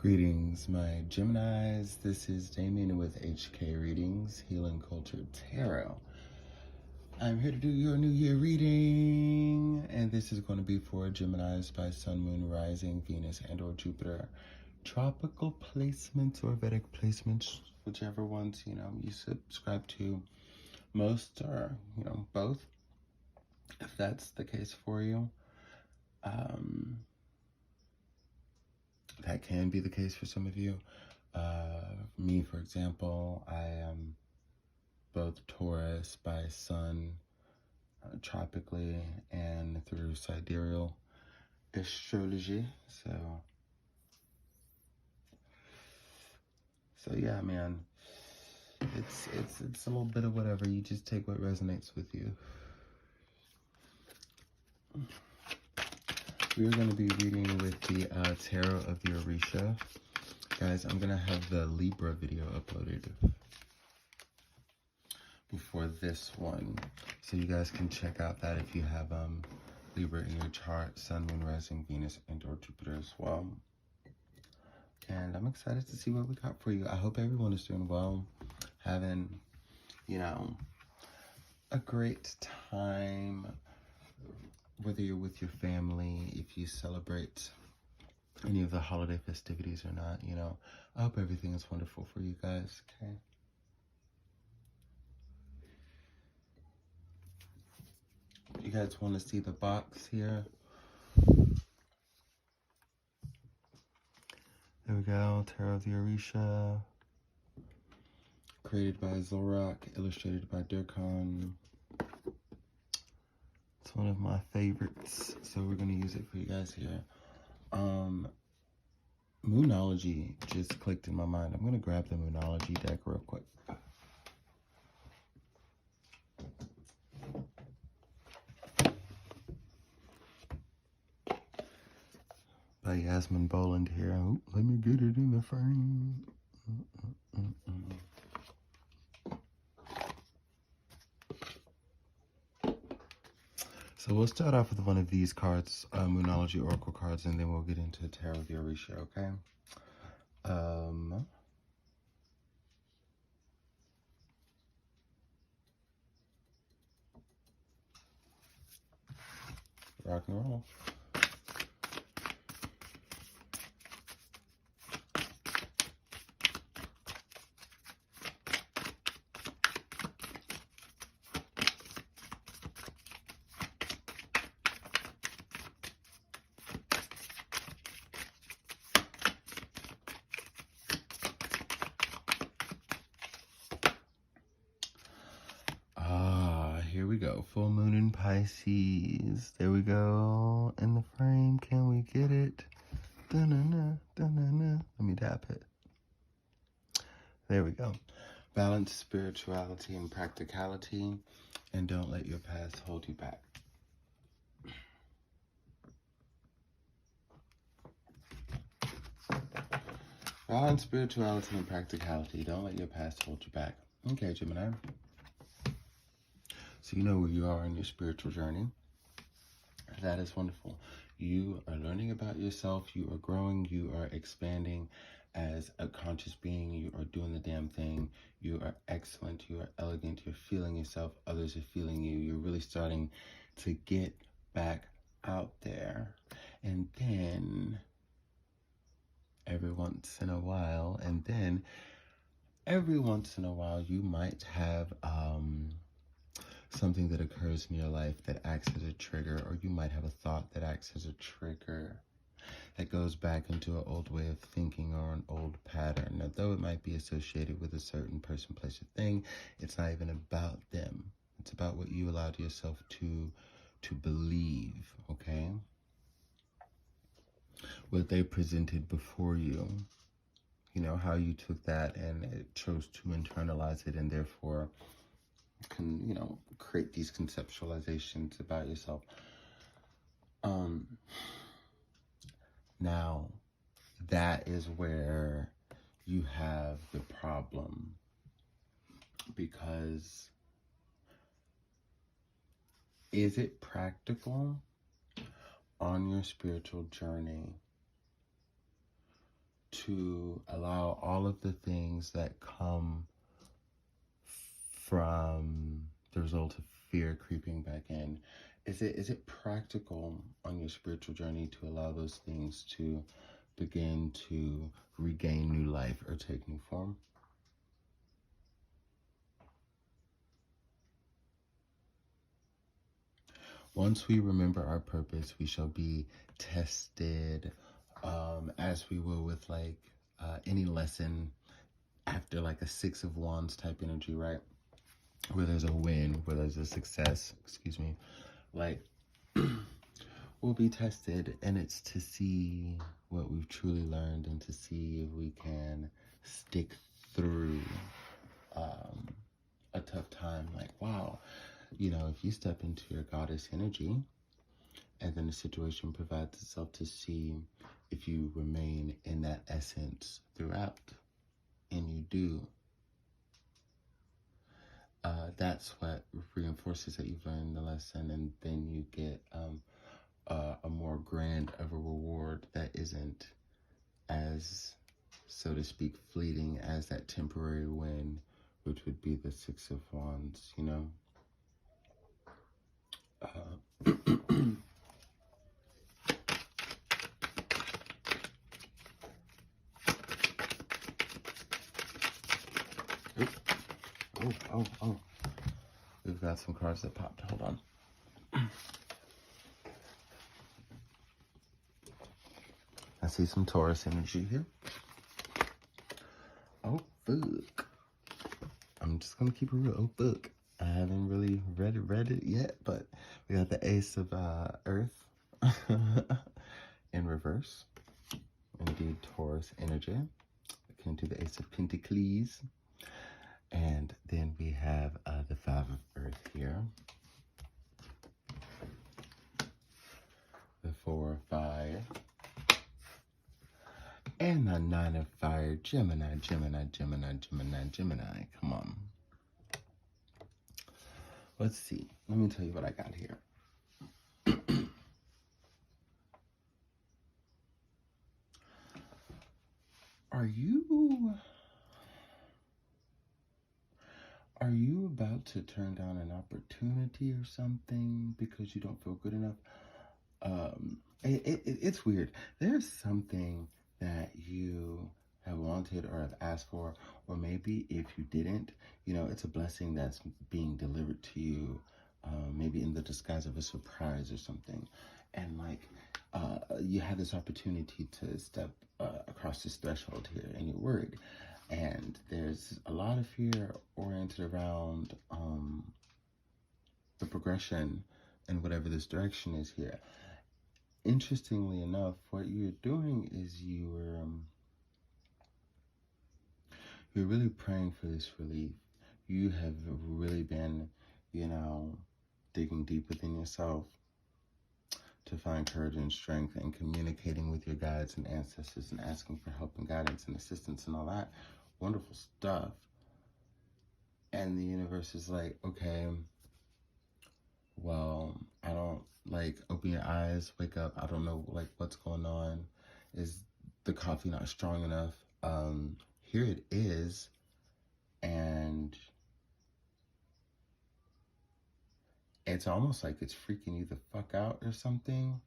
Greetings, my Geminis. This is Damien with HK Readings, Healing Culture Tarot. I'm here to do your New Year reading, and this is going to be for Geminis by Sun, Moon, Rising, Venus, and or Jupiter. Tropical placements or Vedic placements, whichever ones, you subscribe to most or, both, if that's the case for you. That can be the case for some of you. Me, for example, I am both Taurus by Sun, tropically, and through sidereal astrology. So yeah, man. It's a little bit of whatever. You just take what resonates with you. We're going to be reading with the Tarot of the Orisha. Guys, I'm going to have the Libra video uploaded before this one, so you guys can check out that if you have Libra in your chart, Sun, Moon, Rising, Venus, and or Jupiter as well. And I'm excited to see what we got for you. I hope everyone is doing well, having, a great time, whether you're with your family, if you celebrate any of the holiday festivities or not, I hope everything is wonderful for you guys, okay? You guys want to see the box here? There we go, Tarot of the Orisha. Created by Zorak, illustrated by Durkhan. It's one of my favorites, so we're going to use it for you guys here. Moonology just clicked in my mind. I'm going to grab the Moonology deck real quick. By Yasmin Boland here. Oh, let me get it in the frame. So we'll start off with one of these cards, Moonology Oracle cards, and then we'll get into Tarot of the Orisha, okay? Rock and roll. Here we go. Full moon in Pisces. There we go. In the frame. Can we get it? Da-na-na, da-na-na. Let me tap it. There we go. Balance spirituality and practicality. And don't let your past hold you back. Balance spirituality and practicality. Don't let your past hold you back. Okay, Gemini. So you know where you are in your spiritual journey. That is wonderful. You are learning about yourself. You are growing. You are expanding as a conscious being. You are doing the damn thing. You are excellent. You are elegant. You're feeling yourself. Others are feeling you. You're really starting to get back out there. And then every once in a while, you might have something that occurs in your life that acts as a trigger, or you might have a thought that acts as a trigger that goes back into an old way of thinking or an old pattern. Now, though it might be associated with a certain person, place, or thing, it's not even about them. It's about what you allowed yourself to believe, okay? What they presented before you. How you took that and it chose to internalize it, and therefore can, create these conceptualizations about yourself. Now, that is where you have the problem, because is it practical on your spiritual journey to allow all of the things that come from the result of fear creeping back in. Is it practical on your spiritual journey to allow those things to begin to regain new life or take new form? Once we remember our purpose, we shall be tested, as we will with like any lesson after like a Six of Wands type energy, right? Where there's a win, where there's a success, excuse me, like we'll be tested, and it's to see what we've truly learned and to see if we can stick through a tough time. Like, wow, you know, if you step into your goddess energy and then the situation provides itself, to see if you remain in that essence throughout, and you do, that's what reinforces that you've learned the lesson, and then you get a more grand of a reward that isn't as, so to speak, fleeting as that temporary win, which would be the Six of Wands, you know? Oh. We've got some cards that popped. Hold on. I see some Taurus energy here. Oh, fuck. I'm just going to keep it real. Oh, fuck. I haven't really read it yet, but we got the Ace of Earth in reverse. Indeed, Taurus energy. Akin to the Ace of Pentacles. And then we have the Five of Earth here. The Four of Fire. And the Nine of Fire. Gemini. Come on. Let's see. Let me tell you what I got here. Are you about to turn down an opportunity or something because you don't feel good enough? It's weird. There's something that you have wanted or have asked for, or maybe if you didn't, you know, it's a blessing that's being delivered to you, maybe in the disguise of a surprise or something. And like, you have this opportunity to step across this threshold here, and you're worried. And there's a lot of fear oriented around the progression and whatever this direction is here. Interestingly enough, what you're doing is you're really praying for this relief. You have really been, you know, digging deep within yourself to find courage and strength, and communicating with your guides and ancestors and asking for help and guidance and assistance and all that wonderful stuff. And the universe is like, okay, well, I don't, like, open your eyes, wake up. I don't know, like, what's going on. Is the coffee not strong enough? Here it is. And it's almost like it's freaking you the fuck out or something.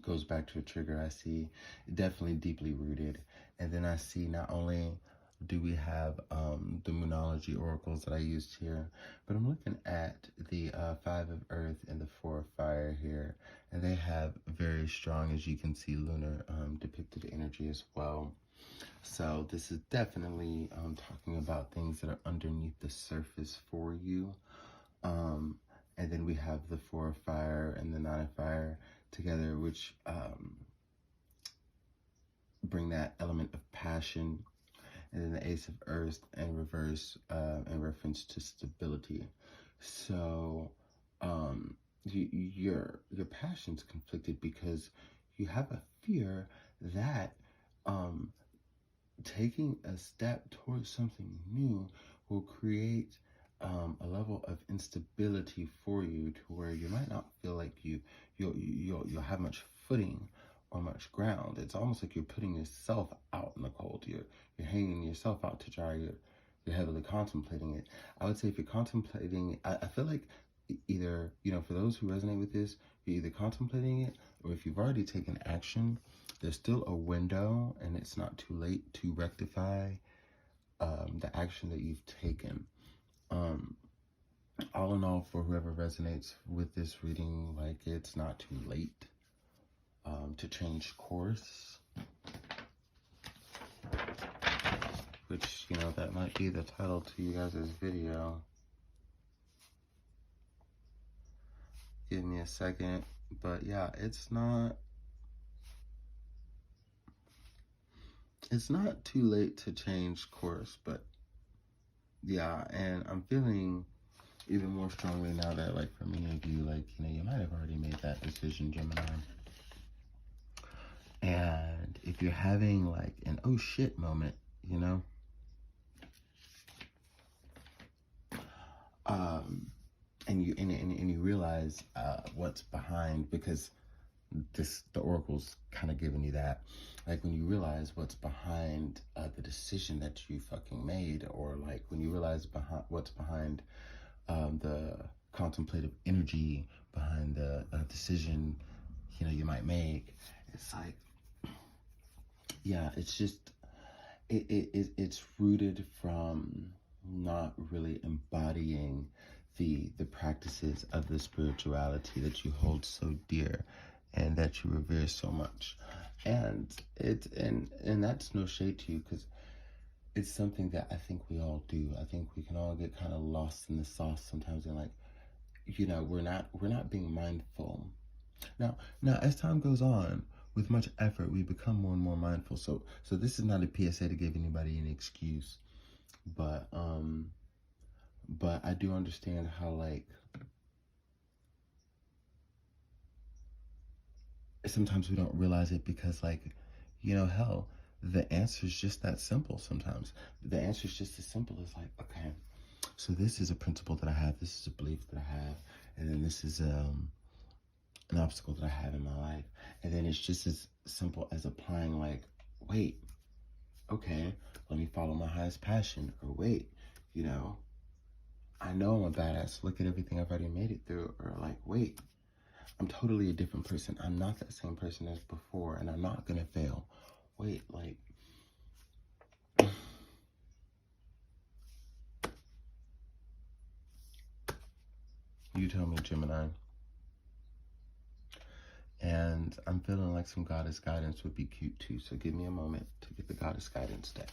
Goes back to a trigger I see, definitely deeply rooted. And then I see not only do we have the Moonology oracles that I used here, but I'm looking at the Five of Earth and the Four of Fire here, and they have very strong, as you can see, lunar depicted energy as well. So this is definitely talking about things that are underneath the surface for you. And then we have the Four of Fire and the Nine of Fire together, which bring that element of passion. And then the Ace of Earth in reverse in reference to stability. So your passion's conflicted because you have a fear that taking a step towards something new will create a level of instability for you, to where you might not feel like you'll have much footing or much ground. It's almost like you're putting yourself out in the cold. You're hanging yourself out to dry. You're heavily contemplating it. I would say if you're contemplating, I feel like either, for those who resonate with this, you're either contemplating it, or if you've already taken action, there's still a window and it's not too late to rectify the action that you've taken. All in all, for whoever resonates with this reading, like, it's not too late to change course, which, that might be the title to you guys' video. Give me a second. But yeah, it's not too late to change course. But yeah, and I'm feeling even more strongly now that, like, for many of you, like, you might have already made that decision, Gemini. And if you're having like an oh shit moment, and you realize what's behind, because the oracle's kind of giving you that, like, when you realize what's behind the decision that you fucking made, or like when you realize what's behind the contemplative energy behind the decision you might make, it's like, yeah, it's just it's rooted from not really embodying the practices of the spirituality that you hold so dear and that you revere so much. And and that's no shade to you, because it's something that I think we all do. I think we can all get kind of lost in the sauce sometimes, and like, we're not being mindful. Now as time goes on, with much effort, we become more and more mindful. So this is not a PSA to give anybody an excuse, but I do understand how, like, sometimes we don't realize it, because, like, hell, the answer is just that simple. Sometimes the answer is just as simple as, like, okay, so this is a principle that I have, this is a belief that I have, and then this is an obstacle that I have in my life. And then it's just as simple as applying, like, wait, okay, let me follow my highest passion. Or wait, I know I'm a badass, look at everything I've already made it through. Or like, wait, I'm totally a different person. I'm not that same person as before, and I'm not gonna fail. Wait, like, you tell me, Gemini. And I'm feeling like some goddess guidance would be cute too. So give me a moment to get the goddess guidance deck.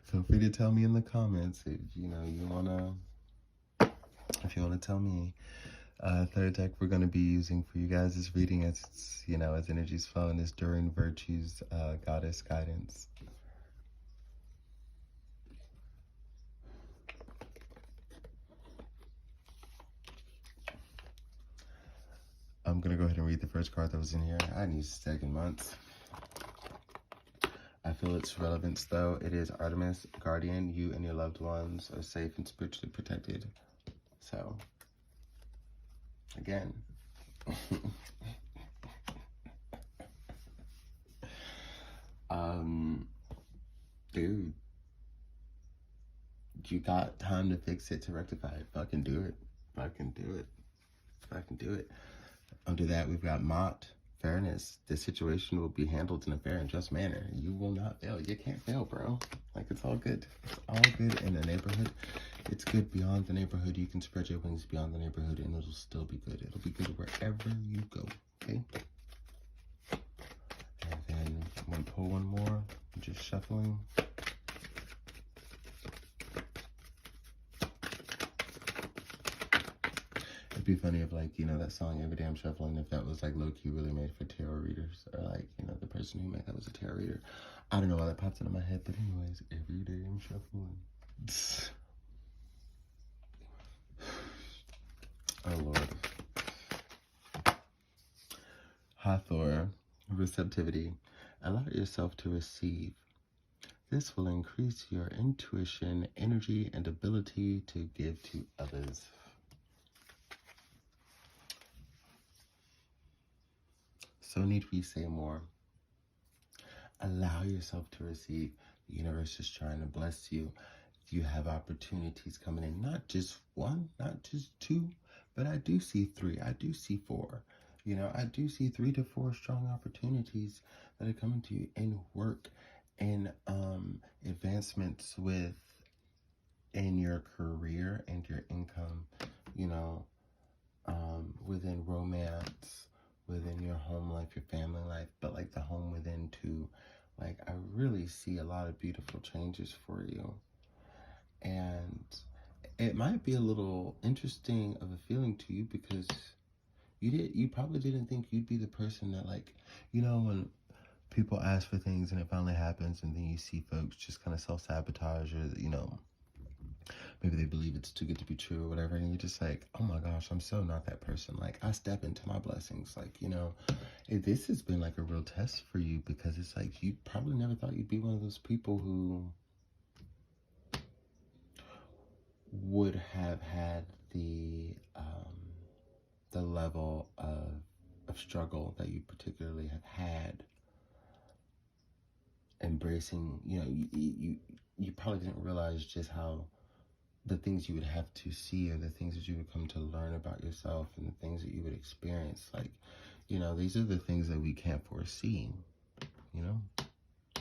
Feel free to tell me in the comments if you wanna tell me. Third deck we're gonna be using for you guys' reading, as as energies flow, and is During Virtue's goddess guidance. I'm gonna go ahead and read the first card that was in here. I need second months. I feel its relevance though. It is Artemis, Guardian. You and your loved ones are safe and spiritually protected. So, again, dude, you got time to fix it, to rectify it. Fucking do it. Fucking do it. Fucking do it. Under that, we've got Mott, fairness. This situation will be handled in a fair and just manner. You will not fail. You can't fail, bro. Like, it's all good. It's all good in the neighborhood. It's good beyond the neighborhood. You can spread your wings beyond the neighborhood, and it'll still be good. It'll be good wherever you go, okay? And then I'm going to pull one more. I'm just shuffling. It'd be funny if, like, that song Every Day I'm Shuffling, if that was, like, low-key really made for tarot readers, or, like, the person who made that was a tarot reader. I don't know why that pops into my head, but anyways, every day I'm shuffling. Oh, Lord. Hathor, receptivity. Allow yourself to receive. This will increase your intuition, energy, and ability to give to others. So need we say more? Allow yourself to receive. The universe is trying to bless you. You have opportunities coming in, not just one, not just two, but I do see three, I do see four. I do see 3 to 4 strong opportunities that are coming to you in work and advancements in your career and your income, within romance, within your home life, your family life, but like the home within too. Like, I really see a lot of beautiful changes for you. And it might be a little interesting of a feeling to you because you probably didn't think you'd be the person that, like, when people ask for things and it finally happens, and then you see folks just kind of self-sabotage, or maybe they believe it's too good to be true or whatever, and you're just like, oh my gosh, I'm so not that person. Like, I step into my blessings. Like, this has been like a real test for you, because it's like you probably never thought you'd be one of those people who would have had the level of struggle that you particularly have had, embracing. You probably didn't realize just how the things you would have to see, or the things that you would come to learn about yourself, and the things that you would experience. Like, these are the things that we can't foresee.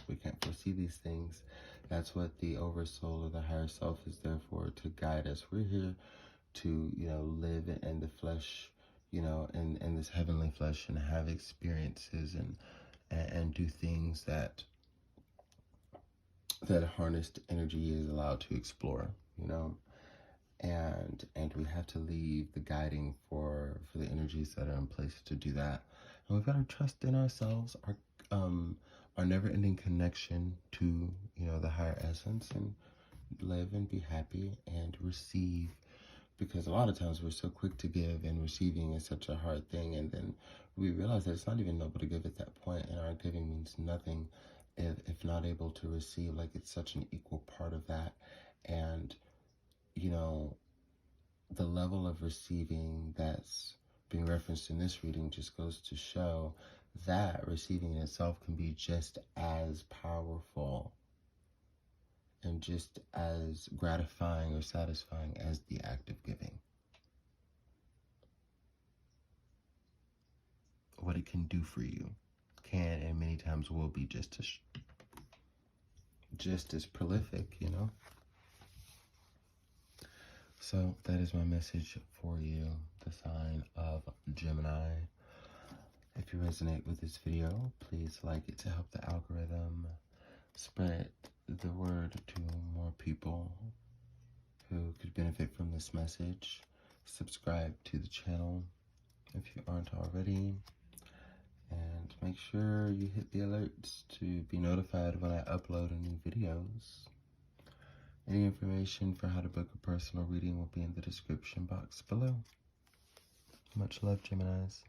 We can't foresee these things. That's what the oversoul or the higher self is there for, to guide us. We're here to, live in the flesh, in this heavenly flesh, and have experiences and do things that harnessed energy is allowed to explore, and we have to leave the guiding for the energies that are in place to do that. And we've got to trust in ourselves, our never-ending connection to, the higher essence, and live and be happy and receive. Because a lot of times we're so quick to give, and receiving is such a hard thing, and then we realize that it's not even noble to give at that point, and our giving means nothing if not able to receive. Like, it's such an equal part of that. And the level of receiving that's being referenced in this reading just goes to show that receiving in itself can be just as powerful and just as gratifying or satisfying as the act of giving. What it can do for you can, and many times will, be just as prolific, So that is my message for you, the sign of Gemini. If you resonate with this video, please like it to help the algorithm spread the word to more people who could benefit from this message. Subscribe to the channel if you aren't already, and make sure you hit the alerts to be notified when I upload new videos. Any information for how to book a personal reading will be in the description box below. Much love, Geminis.